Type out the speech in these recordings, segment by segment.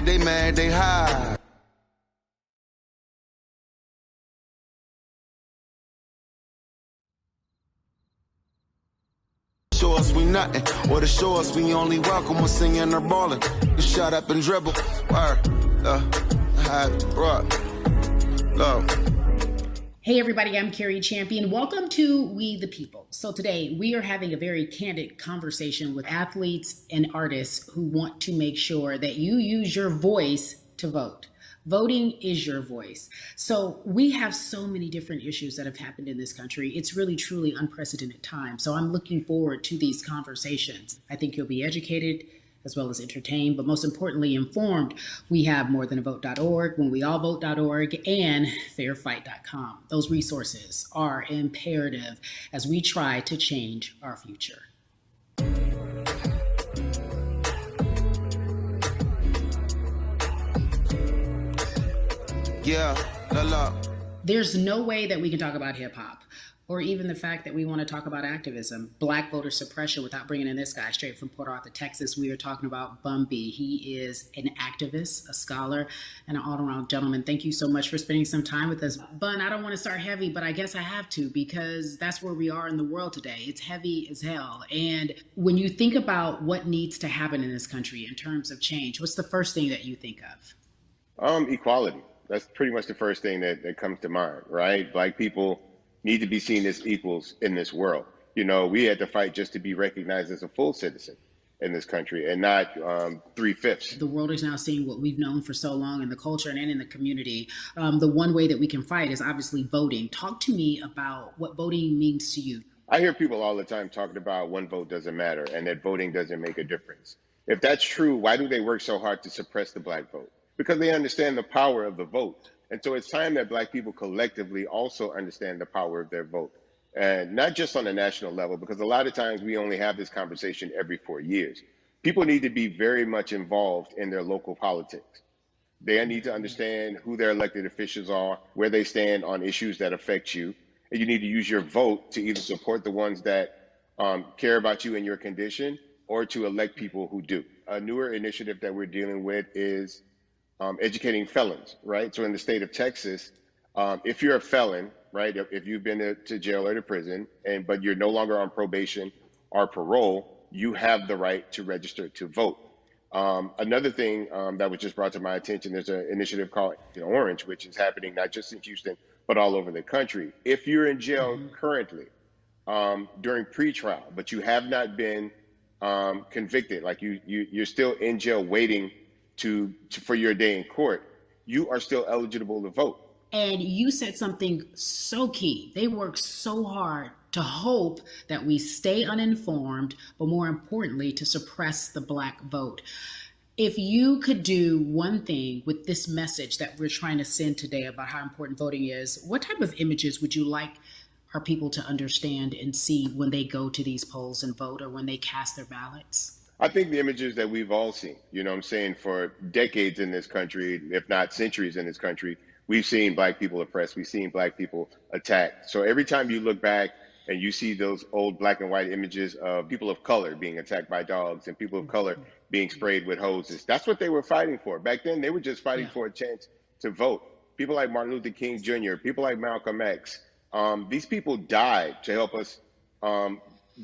mad, they hide. Show us we nothing, or to show us we only welcome when singing or ballin'. Just shut up and dribble. Hey everybody, I'm Carrie Champion. Welcome to We the People. So today we are having a very candid conversation with athletes and artists who want to make sure that you use your voice to vote. Voting is your voice. So we have so many different issues that have happened in this country. It's really, truly unprecedented time. So I'm looking forward to these conversations. I think you'll be educated as well as entertained, but most importantly, informed. We have morethanavote.org, whenweallvote.org, and fairfight.com. Those resources are imperative as we try to change our future. Yeah, la. There's no way that we can talk about hip hop or even the fact that we want to talk about activism, black voter suppression, without bringing in this guy straight from Port Arthur, Texas. We are talking about Bun B. He is an activist, a scholar, and an all-around gentleman. Thank you so much for spending some time with us. Bun, I don't want to start heavy, but I guess I have to because that's where we are in the world today. It's heavy as hell. And when you think about what needs to happen in this country in terms of change, what's the first thing that you think of? Equality. That's pretty much the first thing that comes to mind, right? Black people need to be seen as equals in this world. You know, we had to fight just to be recognized as a full citizen in this country and not 3/5. The world is now seeing what we've known for so long in the culture and in the community. The one way that we can fight is obviously voting. Talk to me about what voting means to you. I hear people all the time talking about one vote doesn't matter and that voting doesn't make a difference. If that's true, why do they work so hard to suppress the black vote? Because they understand the power of the vote. And so it's time that black people collectively also understand the power of their vote. And not just on a national level, because a lot of times we only have this conversation every 4 years. People need to be very much involved in their local politics. They need to understand who their elected officials are, where they stand on issues that affect you. And you need to use your vote to either support the ones that care about you and your condition, or to elect people who do. A newer initiative that we're dealing with is educating felons, right? So in the state of Texas, if you're a felon, right, if you've been to jail or to prison, but you're no longer on probation or parole, you have the right to register to vote. Another thing that was just brought to my attention, there's an initiative called Orange, which is happening not just in Houston, but all over the country. If you're in jail currently during pretrial, but you have not been convicted, like you're still in jail waiting for your day in court, you are still eligible to vote. And you said something so key. They work so hard to hope that we stay uninformed, but more importantly, to suppress the black vote. If you could do one thing with this message that we're trying to send today about how important voting is, what type of images would you like our people to understand and see when they go to these polls and vote or when they cast their ballots? I think the images that we've all seen, you know what I'm saying, for decades in this country, if not centuries in this country, we've seen black people oppressed. We've seen black people attacked. So every time you look back and you see those old black and white images of people of color being attacked by dogs and people of color being sprayed with hoses, that's what they were fighting for. Back then, they were just fighting for a chance to vote. People like Martin Luther King Jr., people like Malcolm X, these people died to help us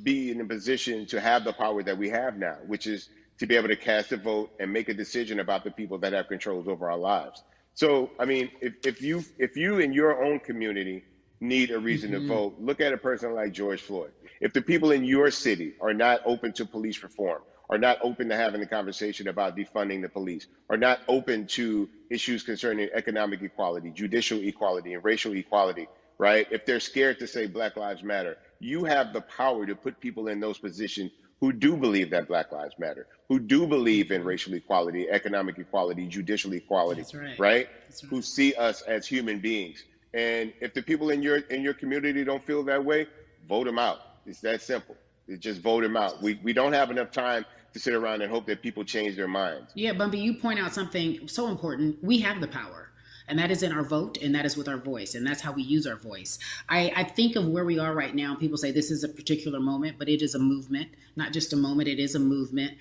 be in a position to have the power that we have now, which is to be able to cast a vote and make a decision about the people that have controls over our lives. So, I mean, if you in your own community need a reason to vote, look at a person like George Floyd. If the people in your city are not open to police reform, are not open to having a conversation about defunding the police, are not open to issues concerning economic equality, judicial equality, and racial equality, right? If they're scared to say Black Lives Matter, you have the power to put people in those positions who do believe that Black Lives Matter, who do believe in racial equality, economic equality, judicial equality, right? Who see us as human beings. And if the people in your community don't feel that way, vote them out. It's that simple. It's just vote them out. We don't have enough time to sit around and hope that people change their minds. Yeah, Bumby, you point out something so important. We have the power. And that is in our vote, and that is with our voice, and that's how we use our voice. I think of where we are right now. People say this is a particular moment, but it is a movement, not just a moment, it is a movement.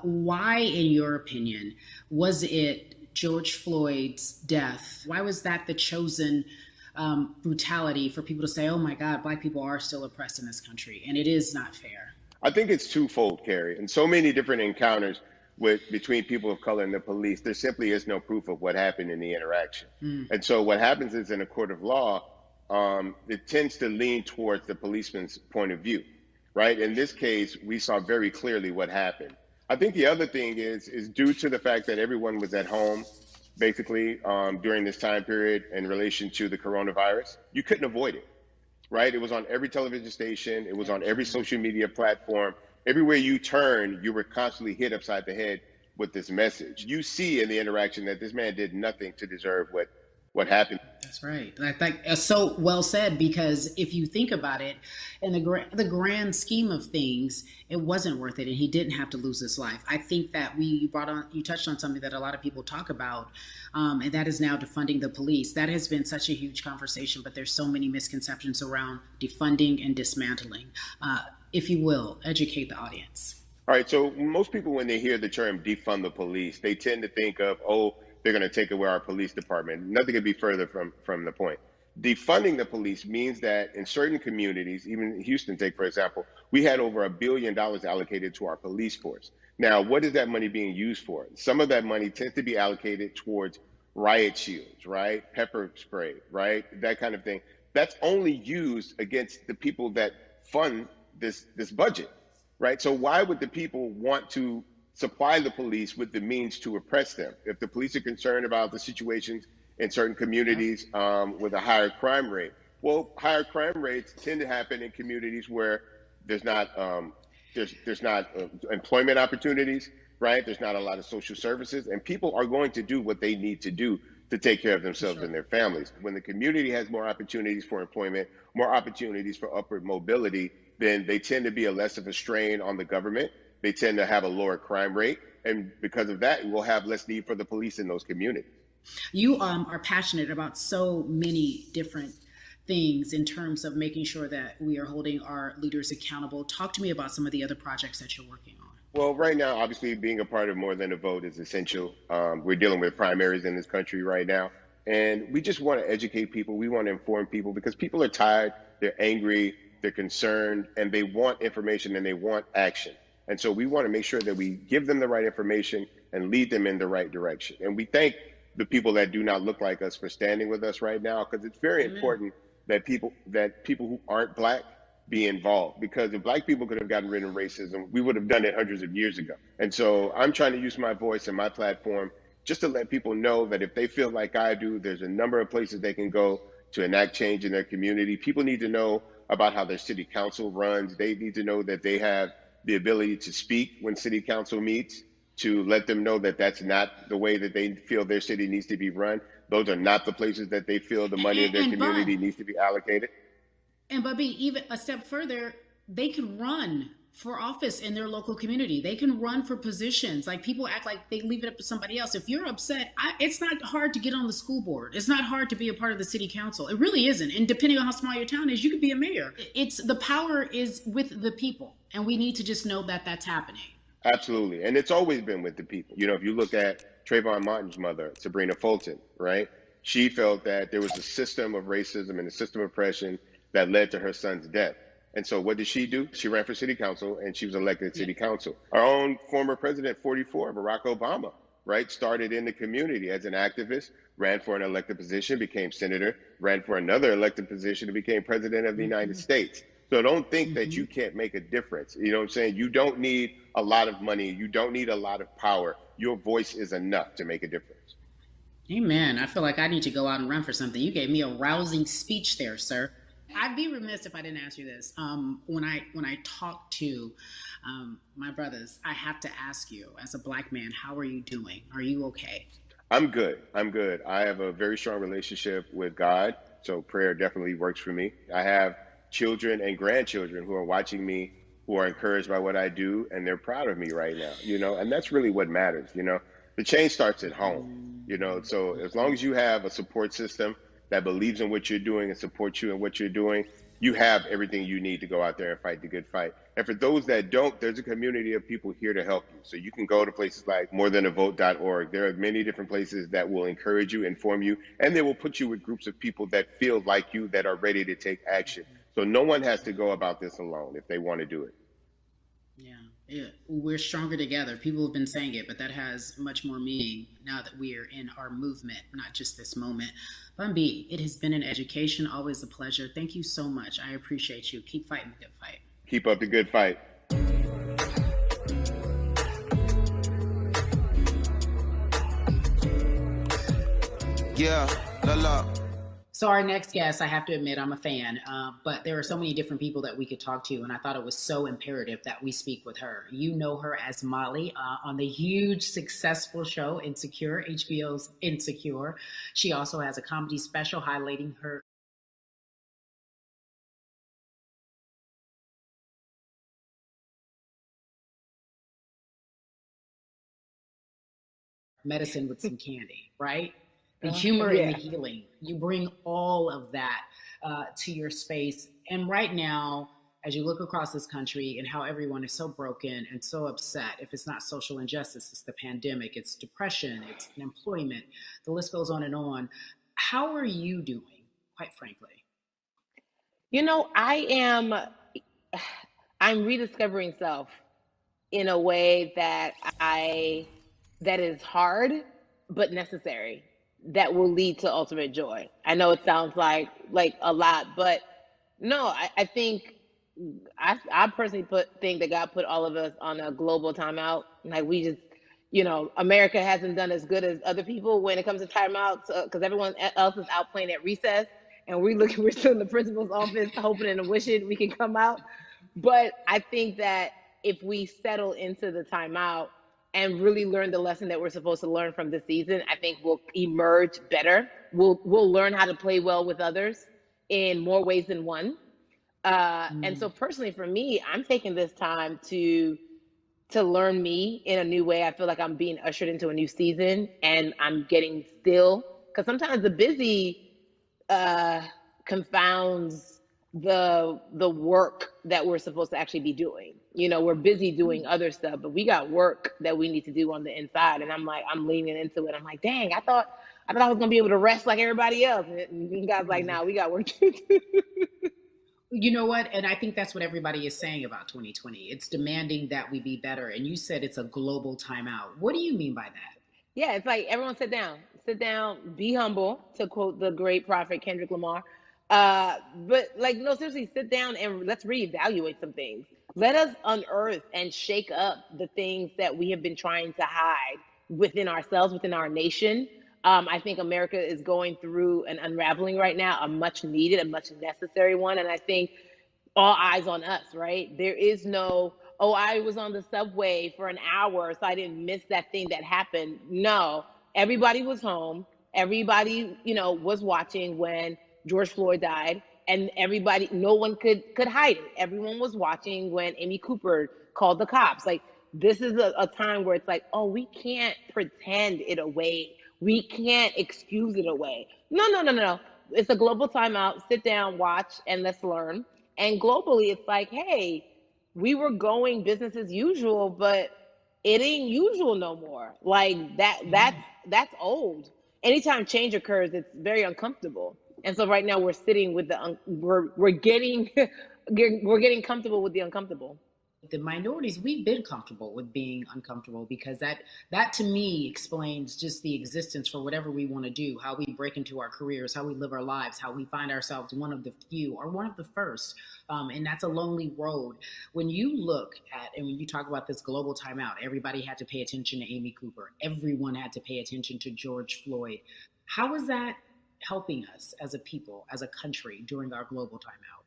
Why, in your opinion, was it George Floyd's death? Why was that the chosen brutality for people to say, oh my God, Black people are still oppressed in this country, and it is not fair? I think it's twofold, Carrie. In so many different encounters between people of color and the police, there simply is no proof of what happened in the interaction. And so what happens is in a court of law, it tends to lean towards the policeman's point of view, right? In this case, we saw very clearly what happened. I think the other thing is due to the fact that everyone was at home, basically, during this time period in relation to the coronavirus, you couldn't avoid it, right? It was on every television station. It was on every social media platform. Everywhere you turn, you were constantly hit upside the head with this message. You see in the interaction that this man did nothing to deserve what happened. That's right. That's so well said, because if you think about it, in the grand scheme of things, it wasn't worth it, and he didn't have to lose his life. I think that you touched on something that a lot of people talk about, and that is now defunding the police. That has been such a huge conversation, but there's so many misconceptions around defunding and dismantling. If you will, educate the audience. All right. So most people, when they hear the term defund the police, they tend to think of, oh, they're going to take away our police department. Nothing could be further from the point. Defunding the police means that in certain communities, even Houston, take for example, we had over $1 billion allocated to our police force. Now, what is that money being used for? Some of that money tends to be allocated towards riot shields, right? Pepper spray, right? That kind of thing. That's only used against the people that fund this budget, right? So why would the people want to supply the police with the means to oppress them? If the police are concerned about the situations in certain communities with a higher crime rate, well, higher crime rates tend to happen in communities where there's not employment opportunities, right? There's not a lot of social services, and people are going to do what they need to do to take care of themselves and their families. When the community has more opportunities for employment, more opportunities for upward mobility, then they tend to be less of a strain on the government. They tend to have a lower crime rate. And because of that, we'll have less need for the police in those communities. You are passionate about so many different things in terms of making sure that we are holding our leaders accountable. Talk to me about some of the other projects that you're working on. Well, right now, obviously, being a part of More Than a Vote is essential. We're dealing with primaries in this country right now. And we just want to educate people. We want to inform people because people are tired, they're angry, they're concerned, and they want information and they want action. And so we want to make sure that we give them the right information and lead them in the right direction. And we thank the people that do not look like us for standing with us right now, because it's very important that people who aren't Black be involved. Because if Black people could have gotten rid of racism, we would have done it hundreds of years ago. And so I'm trying to use my voice and my platform just to let people know that if they feel like I do, there's a number of places they can go to enact change in their community. People need to know about how their city council runs. They need to know that they have the ability to speak when city council meets, to let them know that that's not the way that they feel their city needs to be run. Those are not the places that they feel the money of their community needs to be allocated. And Bubby, even a step further, they can run for office in their local community. They can run for positions. Like, people act like they leave it up to somebody else. If you're upset, it's not hard to get on the school board. It's not hard to be a part of the city council. It really isn't. And depending on how small your town is, you could be a mayor. The power is with the people. And we need to just know that that's happening. Absolutely. And it's always been with the people. You know, if you look at Trayvon Martin's mother, Sabrina Fulton, right? She felt that there was a system of racism and a system of oppression that led to her son's death. And so what did she do? She ran for city council and she was elected to city council. Our own former president, 44, Barack Obama, right, started in the community as an activist, ran for an elected position, became senator, ran for another elected position and became president of the United States. So don't think that you can't make a difference. You know what I'm saying? You don't need a lot of money. You don't need a lot of power. Your voice is enough to make a difference. Amen. I feel like I need to go out and run for something. You gave me a rousing speech there, sir. I'd be remiss if I didn't ask you this. When I talk to my brothers, I have to ask you, as a Black man, how are you doing? Are you okay? I'm good. I have a very strong relationship with God, so prayer definitely works for me. I have children and grandchildren who are watching me, who are encouraged by what I do, and they're proud of me right now, you know, and that's really what matters, you know. The change starts at home, you know. So as long as you have a support system that believes in what you're doing and supports you in what you're doing, you have everything you need to go out there and fight the good fight. And for those that don't, there's a community of people here to help you. So you can go to places like morethanavote.org. There are many different places that will encourage you, inform you, and they will put you with groups of people that feel like you, that are ready to take action. So no one has to go about this alone if they want to do it. Yeah, we're stronger together. People have been saying it, but that has much more meaning now that we are in our movement, not just this moment. Bumby, it has been an education, always a pleasure. Thank you so much. I appreciate you. Keep fighting the good fight. Keep up the good fight. Yeah, la. So our next guest, I have to admit, I'm a fan, but there are so many different people that we could talk to, and I thought it was so imperative that we speak with her. You know her as Molly on the huge, successful show Insecure, HBO's Insecure. She also has a comedy special highlighting her medicine with some candy, right? The humor and the healing. You bring all of that to your space. And right now, as you look across this country and how everyone is so broken and so upset, if it's not social injustice, it's the pandemic, it's depression, it's unemployment, the list goes on and on. How are you doing, quite frankly? You know, I'm rediscovering self in a way that is hard, but necessary, that will lead to ultimate joy. I know it sounds like a lot, but no, I think I personally think that God put all of us on a global timeout. Like we just, America hasn't done as good as other people when it comes to timeouts because everyone else is out playing at recess, and we're still in the principal's office hoping and wishing we can come out. But I think that if we settle into the timeout and really learn the lesson that we're supposed to learn from this season, I think we'll emerge better. We'll learn how to play well with others in more ways than one. And so personally for me, I'm taking this time to learn me in a new way. I feel like I'm being ushered into a new season, and I'm getting still, because sometimes the busy confounds the work that we're supposed to actually be doing. We're busy doing other stuff, but we got work that we need to do on the inside. And I'm leaning into it. I'm like, dang, I thought I was gonna be able to rest like everybody else. And God's like, nah, we got work to do. You know what? And I think that's what everybody is saying about 2020. It's demanding that we be better. And you said it's a global timeout. What do you mean by that? Yeah, it's like everyone sit down, be humble, to quote the great prophet Kendrick Lamar. But no, seriously, sit down and let's reevaluate some things. Let us unearth and shake up the things that we have been trying to hide within ourselves, within our nation. I think America is going through an unraveling right now, a much needed, a much necessary one. And I think all eyes on us, right? There is no, oh, I was on the subway for an hour, so I didn't miss that thing that happened. No, everybody was home. Everybody, was watching when George Floyd died, and everybody, no one could hide it. Everyone was watching when Amy Cooper called the cops. Like, this is a time where it's like, oh, we can't pretend it away. We can't excuse it away. No. It's a global timeout. Sit down, watch, and let's learn. And globally, it's like, hey, we were going business as usual, but it ain't usual no more. Like that's old. Anytime change occurs, it's very uncomfortable. And so right now we're sitting with we're getting we're getting comfortable with the uncomfortable. The minorities, we've been comfortable with being uncomfortable, because that to me explains just the existence for whatever we want to do, how we break into our careers, how we live our lives, how we find ourselves one of the few or one of the first. And that's a lonely road. When you look at, and when you talk about this global timeout, everybody had to pay attention to Amy Cooper. Everyone had to pay attention to George Floyd. How is that helping us as a people, as a country, during our global timeout?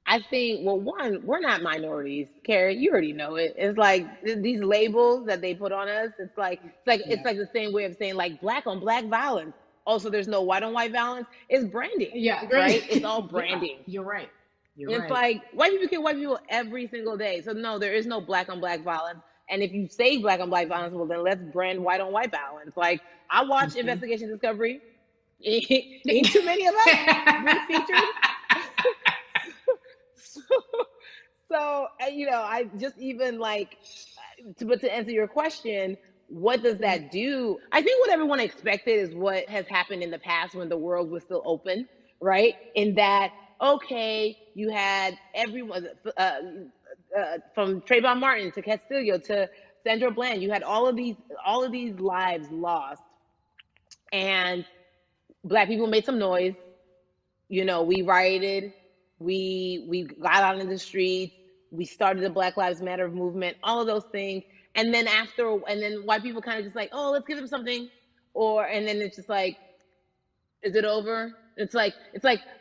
I think, well, one, we're not minorities, Carrie. You already know it. It's like these labels that they put on us. It's like the same way of saying like black on black violence. Also, there's no white on white violence. It's branding. Yeah, right. It's all branding. Yeah, you're right. It's like white people kill white people every single day. So no, there is no black on black violence. And if you say black on black violence, well, then let's brand white on white violence. Like, I watch Investigation Discovery. Ain't too many of us been featured. So, I just even like, but to answer your question, what does that do? I think what everyone expected is what has happened in the past when the world was still open, right? In that, okay, you had everyone from Trayvon Martin to Castillo to Sandra Bland. You had all of these lives lost, and Black people made some noise. We rioted, we got out in the streets, we started the Black Lives Matter movement, all of those things. And then white people kind of just like, oh, let's give them something. And then it's just like, is it over? It's like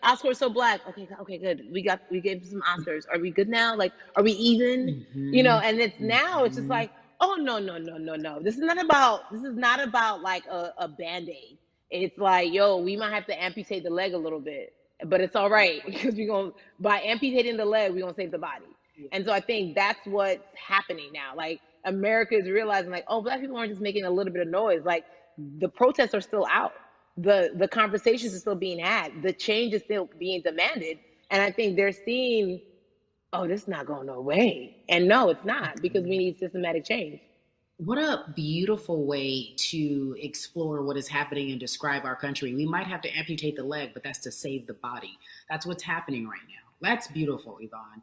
Oscars so black. Okay, good. We gave some Oscars. Are we good now? Like, are we even? And it's just like, oh no. This is not about like a Band-Aid. It's like, yo, we might have to amputate the leg a little bit, but it's all right because by amputating the leg, we're gonna save the body. And so I think that's what's happening now. Like, America is realizing, like, oh, Black people aren't just making a little bit of noise. Like, the protests are still out. The conversations are still being had. The change is still being demanded. And I think they're seeing, oh, this is not going away. And no, it's not, because we need systematic change. What a beautiful way to explore what is happening and describe our country. We might have to amputate the leg, but that's to save the body. That's what's happening right now. That's beautiful, Yvonne.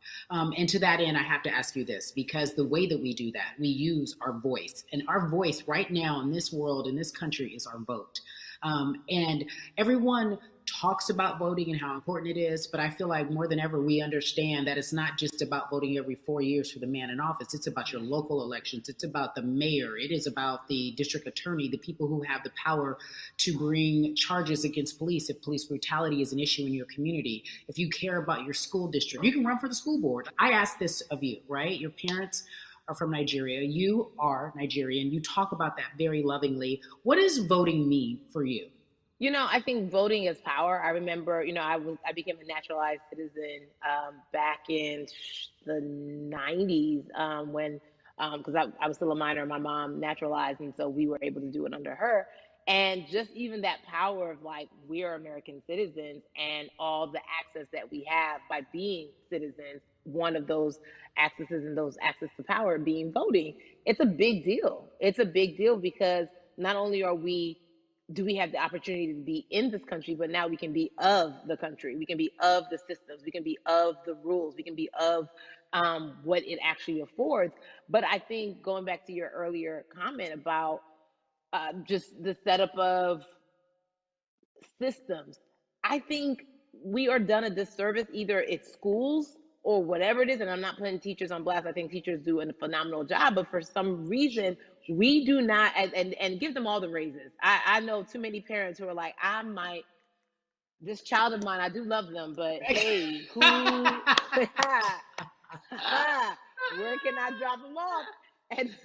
And to that end, I have to ask you this, because the way that we do that, we use our voice. And our voice right now in this world, in this country, is our vote. And everyone talks about voting and how important it is, but I feel like more than ever we understand that it's not just about voting every 4 years for the man in office. It's about your local elections. It's about the mayor. It is about the district attorney, the people who have the power to bring charges against police if police brutality is an issue in your community. If you care about your school district, you can run for the school board. I ask this of you, right? Your parents are from Nigeria. You are Nigerian. You talk about that very lovingly. What does voting mean for you? I think voting is power. I remember, I became a naturalized citizen back in the 90s when, because I was still a minor, my mom naturalized, and so we were able to do it under her. And just even that power of, like, we are American citizens and all the access that we have by being citizens, one of those accesses and those access to power being voting, it's a big deal. It's a big deal because not only do we have the opportunity to be in this country, but now we can be of the country. We can be of the systems. We can be of the rules. We can be of what it actually affords. But I think, going back to your earlier comment about just the setup of systems, I think we are done a disservice, either it's schools or whatever it is. And I'm not putting teachers on blast. I think teachers do a phenomenal job, but for some reason, we do not, and give them all the raises. I know too many parents who are like, this child of mine, I do love them, but hey, where can I drop them off? And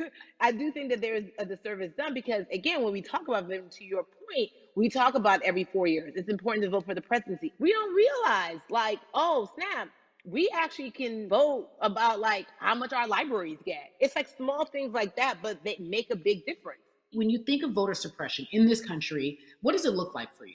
I do think that there is a disservice done because, again, when we talk about them, to your point, we talk about every 4 years. It's important to vote for the presidency. We don't realize, like, oh, snap, we actually can vote about, like, how much our libraries get. It's like small things like that, but they make a big difference. When you think of voter suppression in this country, what does it look like for you?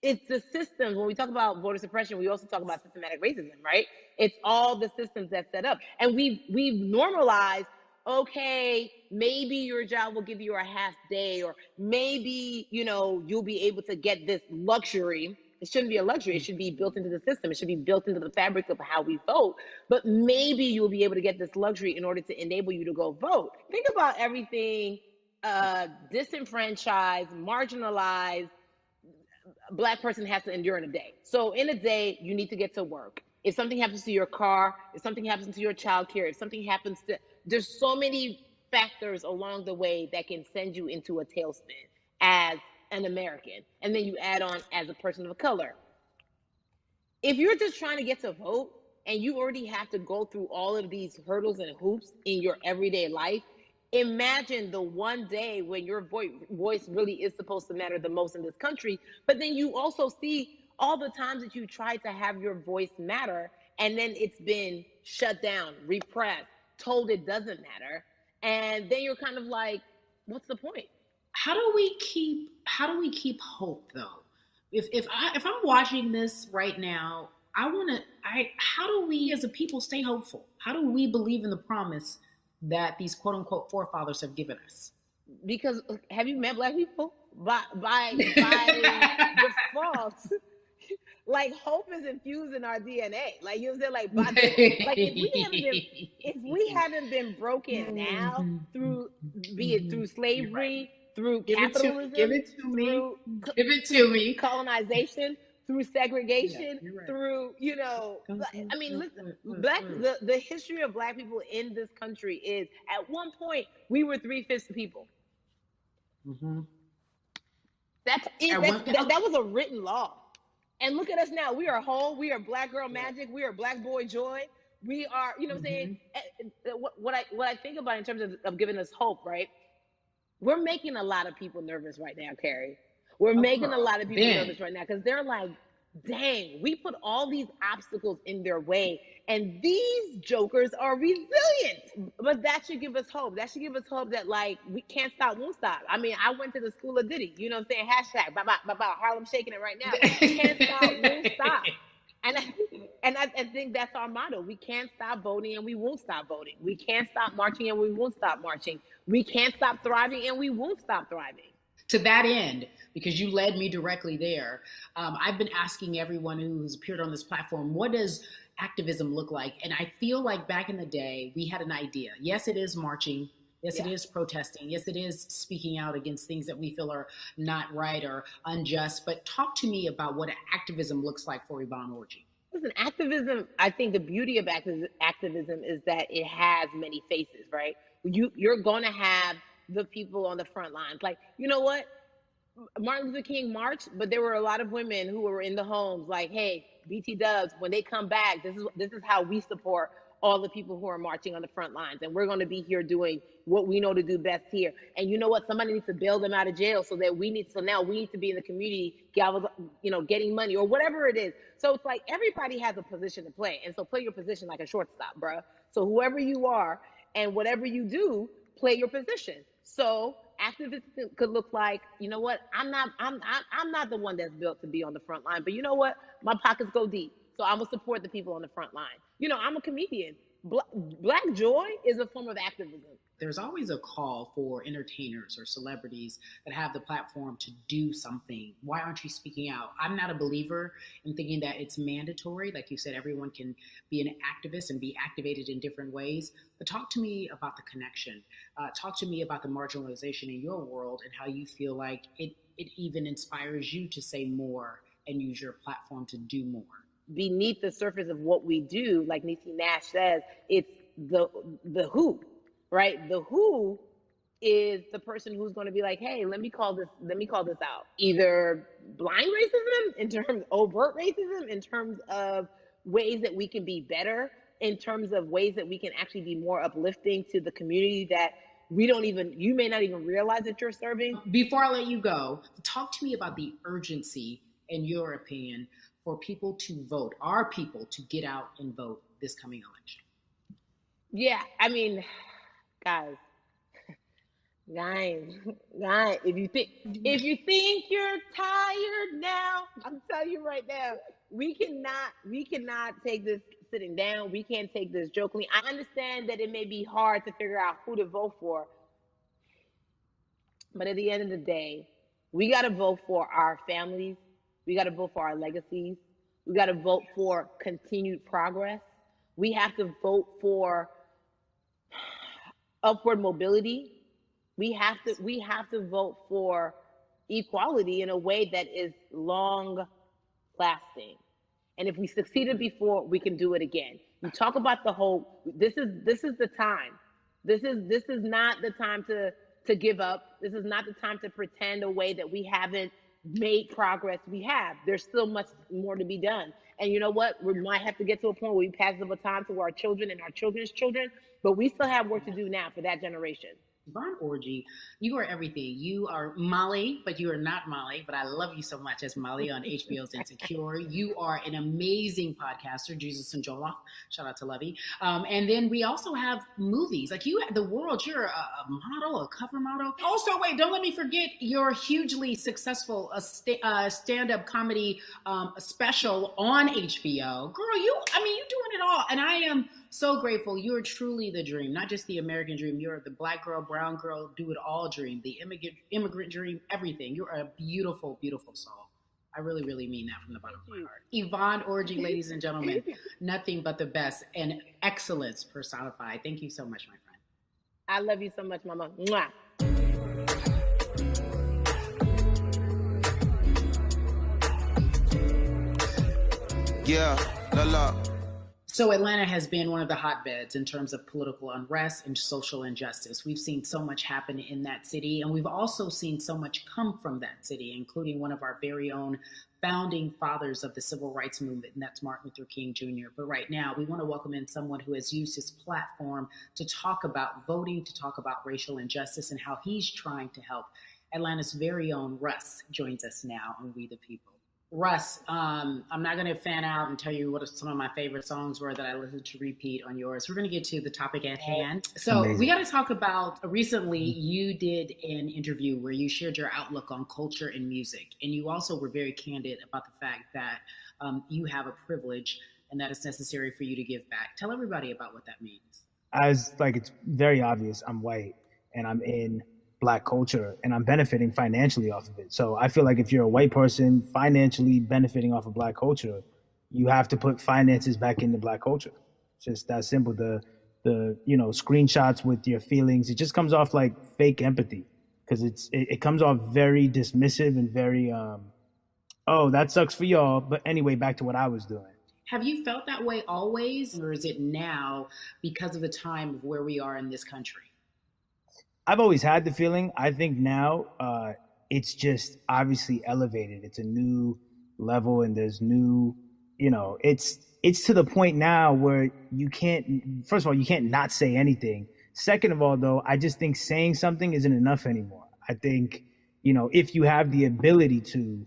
It's the systems. When we talk about voter suppression, we also talk about systematic racism, right? It's all the systems that set up. And we've normalized, okay, maybe your job will give you a half day, or maybe, you'll be able to get this luxury. It shouldn't be a luxury. It should be built into the system. It should be built into the fabric of how we vote. But maybe you'll be able to get this luxury in order to enable you to go vote. Think about everything disenfranchised, marginalized Black person has to endure in a day. So in a day, you need to get to work. If something happens to your car, if something happens to your childcare, if something happens to, there's so many factors along the way that can send you into a tailspin as an American. And then you add on as a person of color. If you're just trying to get to vote and you already have to go through all of these hurdles and hoops in your everyday life, imagine the one day when your voice really is supposed to matter the most in this country. But then you also see all the times that you tried to have your voice matter, and then it's been shut down, repressed, told it doesn't matter. And then you're kind of like, what's the point? How do we keep hope though? If I'm watching this right now, I how do we as a people stay hopeful? How do we believe in the promise that these quote unquote forefathers have given us? Because have you met black people? By default, like hope is infused in our DNA. Like you know what I'm saying? Like by this, like if we haven't been broken now through, be it through You're right. slavery, through Give capitalism, it to me. through Give it to me. colonization, through Yeah, segregation, you're right. through I mean, listen, the history of black people in this country is at one point we were 3/5 the people. Mm-hmm. That's it. That was a written law. And look at us now. We are whole. We are black girl magic. We are black boy joy. We are, you know what I'm saying? What I think about in terms of giving us hope, right? We're making a lot of people nervous right now, Carrie. We're making a lot of people nervous right now because they're like, dang, we put all these obstacles in their way, and these jokers are resilient. But that should give us hope. That should give us hope that like we can't stop, won't stop. I mean, I went to the school of Diddy. You know what I'm saying? Hashtag, Harlem shaking it right now. Can't stop, won't stop. And I think that's our motto. We can't stop voting and we won't stop voting. We can't stop marching and we won't stop marching. We can't stop thriving and we won't stop thriving. To that end, because you led me directly there, I've been asking everyone who's appeared on this platform, what does activism look like? And I feel like back in the day, we had an idea. Yes, it is marching. Yes, it is protesting. Yes, it is speaking out against things that we feel are not right or unjust. But talk to me about what activism looks like for Yvonne Orji. Listen, activism, I think the beauty of activism is that it has many faces, right? You're going to have the people on the front lines. Like, you know what? Martin Luther King marched, but there were a lot of women who were in the homes like, hey, BT Dubs, when they come back, this is how we support all the people who are marching on the front lines. And we're going to be here doing what we know to do best here. And you know what? Somebody needs to bail them out of jail so now we need to be in the community, getting money or whatever it is. So it's like everybody has a position to play. And so play your position like a shortstop, bruh. So whoever you are and whatever you do, play your position. So activism could look like, you know what? I'm not the one that's built to be on the front line, but you know what? My pockets go deep. So I'm gonna support the people on the front line. I'm a comedian. Black joy is a form of activism. There's always a call for entertainers or celebrities that have the platform to do something. Why aren't you speaking out? I'm not a believer in thinking that it's mandatory. Like you said, everyone can be an activist and be activated in different ways. But talk to me about the connection. Talk to me about the marginalization in your world and how you feel like it even inspires you to say more and use your platform to do more. Beneath the surface of what we do, like Niecy Nash says, it's the who, right? The who is the person who's going to be like, hey, let me call this out. Either blind racism in terms of overt racism, in terms of ways that we can be better, in terms of ways that we can actually be more uplifting to the community that you may not even realize that you're serving. Before I let you go, talk to me about the urgency, in your opinion, for people to vote, our people to get out and vote this coming election. Yeah, I mean, guys, if you think you're tired now, I'm telling you right now, we cannot take this sitting down. We can't take this jokingly. I understand that it may be hard to figure out who to vote for, but at the end of the day, we got to vote for our families. We got to vote for our legacies. We got to vote for continued progress. We have to vote for upward mobility. We have to vote for equality in a way that is long lasting. And if we succeeded before, we can do it again. You talk about the hope. This is the time. This is not the time to give up. This is not the time to pretend a way that we haven't made progress. We have. There's still much more to be done. And you know what? We might have to get to a point where we pass the baton to our children and our children's children, but we still have work to do now for that generation. Von Orgy, you are everything. You are Molly, but you are not Molly. But I love you so much as Molly on HBO's Insecure. You are an amazing podcaster, Jesus and Joloff. Shout out to Lovey. And then we also have movies. Like you, the world. You're a model, a cover model. Also, wait, don't let me forget your hugely successful stand-up comedy special on HBO. Girl, you doing it all, and I am so grateful. You're truly the dream, not just the American dream. You're the black girl, brown girl, do it all dream, the immigrant dream, everything. You're a beautiful, beautiful soul. I really, really mean that from the bottom of my heart. Yvonne Orji, ladies and gentlemen, nothing but the best and excellence personified. Thank you so much, my friend. I love you so much, Mama. Mwah. Yeah, la la. So Atlanta has been one of the hotbeds in terms of political unrest and social injustice. We've seen so much happen in that city, and we've also seen so much come from that city, including one of our very own founding fathers of the civil rights movement, and that's Martin Luther King Jr. But right now, we want to welcome in someone who has used his platform to talk about voting, to talk about racial injustice, and how he's trying to help. Atlanta's very own Russ joins us now on We the People. Russ, I'm not going to fan out and tell you what some of my favorite songs were that I listened to repeat on yours. We're going to get to the topic at hand. So we got to talk about, recently you did an interview where you shared your outlook on culture and music. And you also were very candid about the fact that you have a privilege and that it's necessary for you to give back. Tell everybody about what that means. It's very obvious, I'm white and I'm in Black culture and I'm benefiting financially off of it. So I feel like if you're a white person financially benefiting off of Black culture, you have to put finances back into Black culture. It's just that simple. The screenshots with your feelings, it just comes off like fake empathy because it comes off very dismissive and very, oh, that sucks for y'all. But anyway, back to what I was doing. Have you felt that way always, or is it now because of the time of where we are in this country? I've always had the feeling. I think now it's just obviously elevated. It's a new level and there's new, it's to the point now where you can't, first of all, you can't not say anything. Second of all, though, I just think saying something isn't enough anymore. I think, if you have the ability to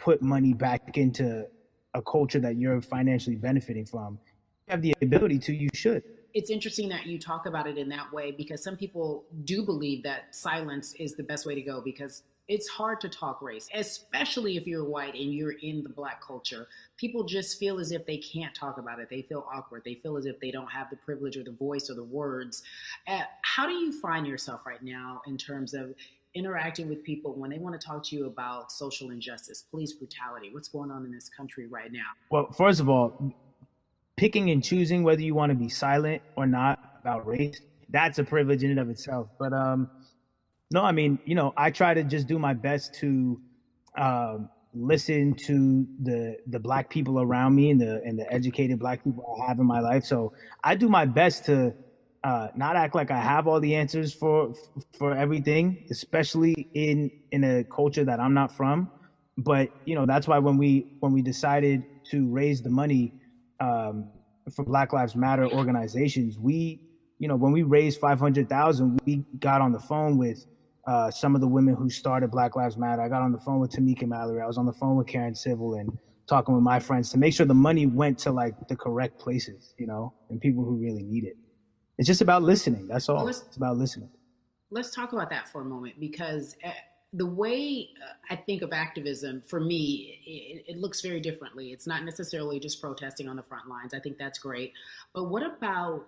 put money back into a culture that you're financially benefiting from, you have the ability to, you should. It's interesting that you talk about it in that way because some people do believe that silence is the best way to go because it's hard to talk race, especially if you're white and you're in the Black culture. People just feel as if they can't talk about it. They feel awkward. They feel as if they don't have the privilege or the voice or the words. How do you find yourself right now in terms of interacting with people when they want to talk to you about social injustice, police brutality? What's going on in this country right now? Well, first of all, picking and choosing whether you want to be silent or not about race, that's a privilege in and of itself. But no, I mean, I try to just do my best to listen to the Black people around me and the educated Black people I have in my life. So I do my best to not act like I have all the answers for everything, especially in a culture that I'm not from. But that's why when we decided to raise the money for Black Lives Matter organizations, when we raised $500,000, we got on the phone with some of the women who started Black Lives Matter. I got on the phone with Tamika Mallory. I was on the phone with Karen Civil and talking with my friends to make sure the money went to like the correct places, and people who really need it. It's just about listening. That's all. It's about listening. Let's talk about that for a moment because the way I think of activism, for me, it looks very differently. It's not necessarily just protesting on the front lines. I think that's great. But what about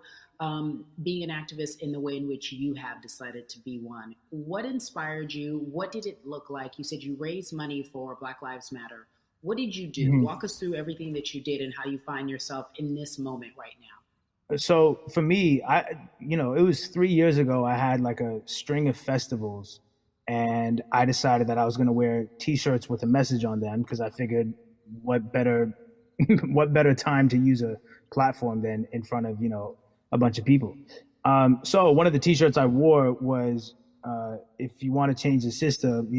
being an activist in the way in which you have decided to be one? What inspired you? What did it look like? You said you raised money for Black Lives Matter. What did you do? Mm-hmm. Walk us through everything that you did and how you find yourself in this moment right now. So for me, it was 3 years ago, I had like a string of festivals. And I decided that I was going to wear T-shirts with a message on them because I figured what better time to use a platform than in front of, a bunch of people. So one of the T-shirts I wore was, if you want to change the system,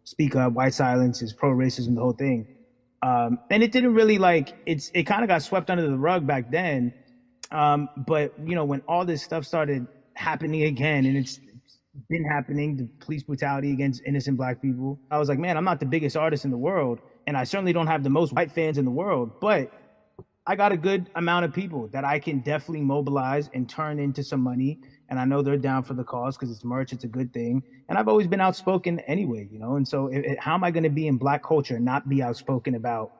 speak up, white silence is pro-racism, the whole thing. And it didn't really it kind of got swept under the rug back then. But, when all this stuff started happening again, and it's been happening, the police brutality against innocent Black people. I was like, man, I'm not the biggest artist in the world, and I certainly don't have the most white fans in the world, but I got a good amount of people that I can definitely mobilize and turn into some money. And I know they're down for the cause because it's merch, it's a good thing. And I've always been outspoken anyway, you know? And so how am I going to be in Black culture and not be outspoken about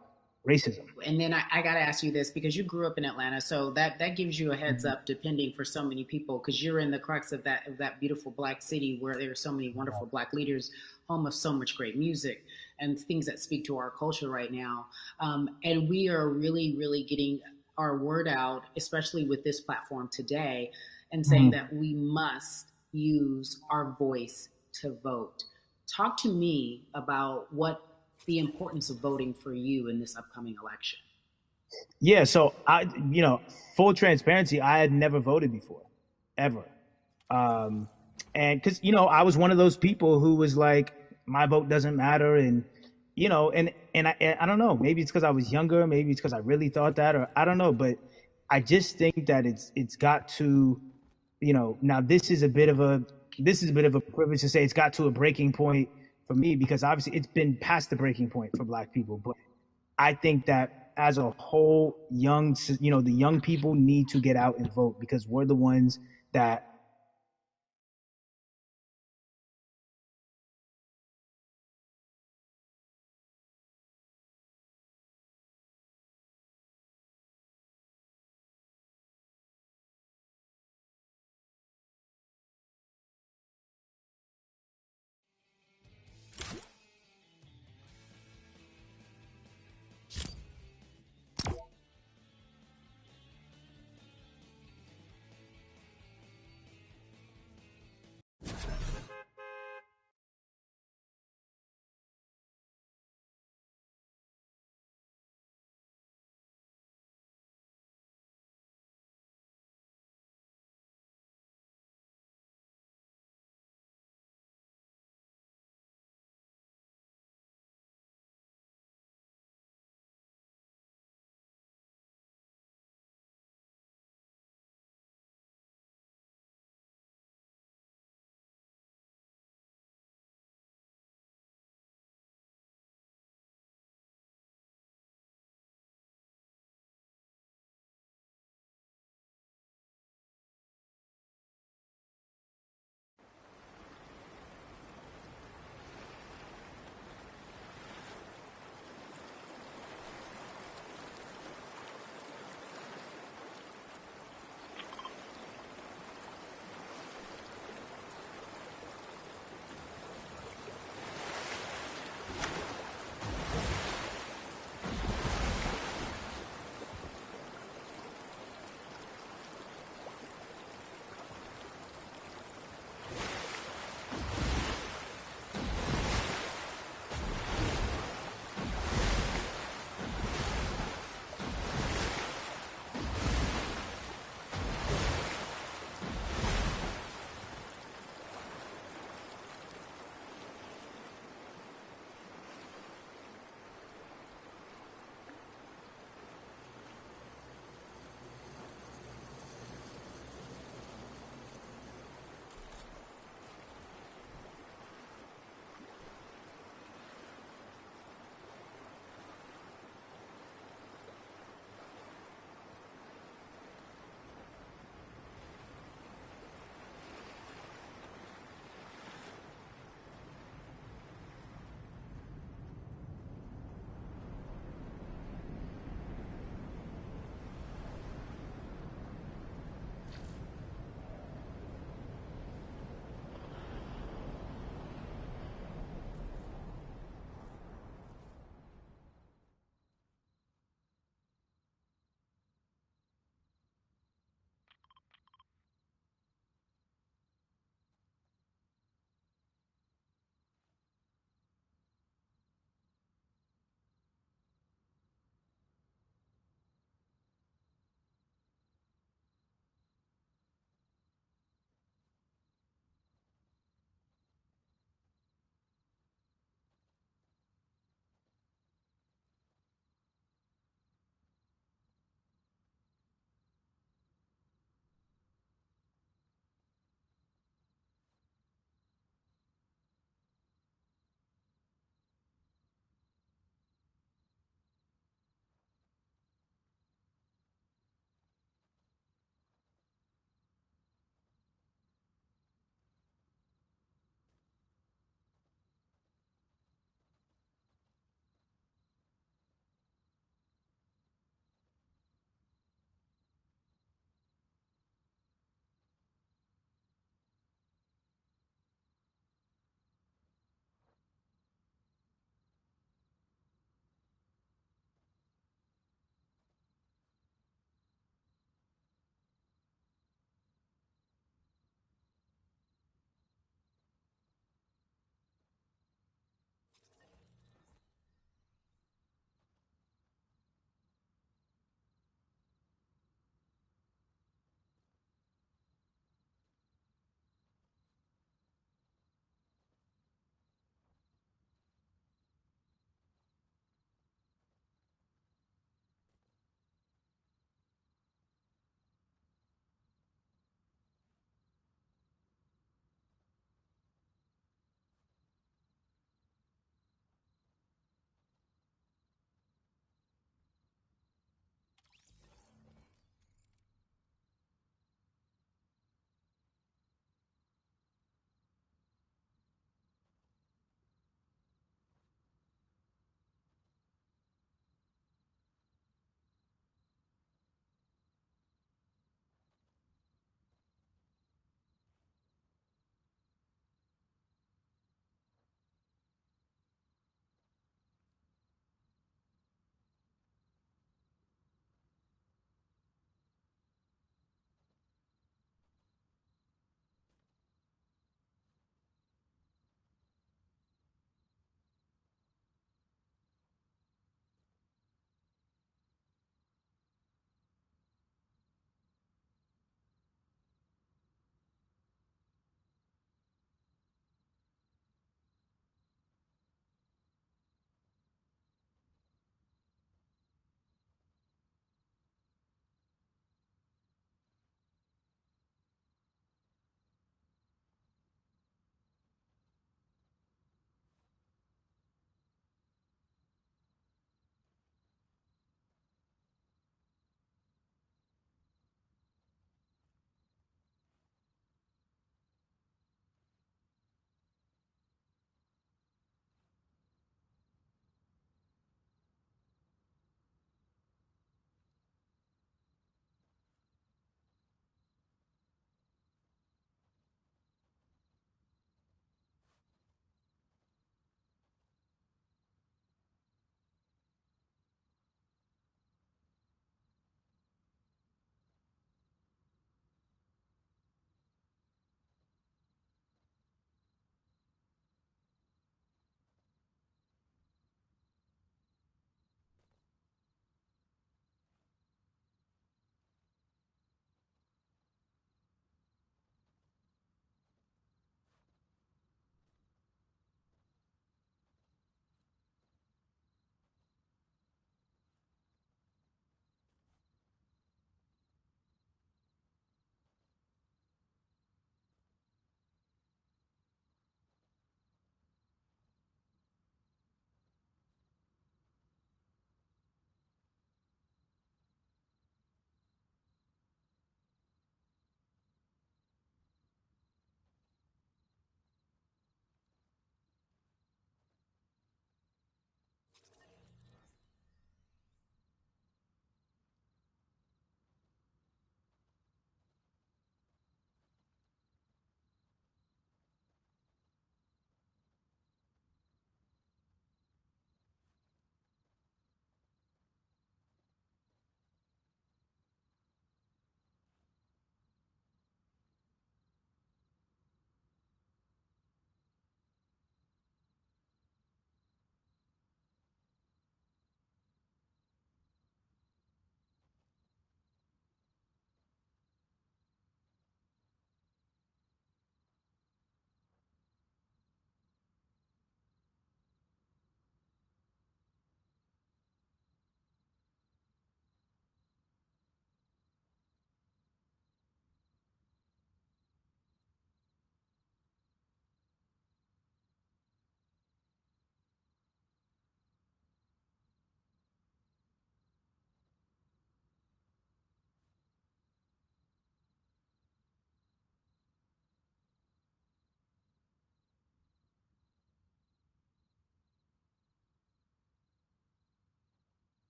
racism? And then I got to ask you this, because you grew up in Atlanta, so that gives you a heads up, depending for so many people, because you're in the crux of that beautiful Black city where there are so many wonderful Black leaders, home of so much great music and things that speak to our culture right now. And we are really, really getting our word out, especially with this platform today, and saying that we must use our voice to vote. Talk to me about what the importance of voting for you in this upcoming election. Yeah, so full transparency, I had never voted before, ever. And because, I was one of those people who was like, my vote doesn't matter. And, I don't know, maybe it's because I was younger, maybe it's because I really thought that, or I don't know, but I just think that it's got to, now this is a bit of a privilege to say it's got to a breaking point for me, because obviously it's been past the breaking point for Black people. But I think that as a whole, the young people need to get out and vote, because we're the ones that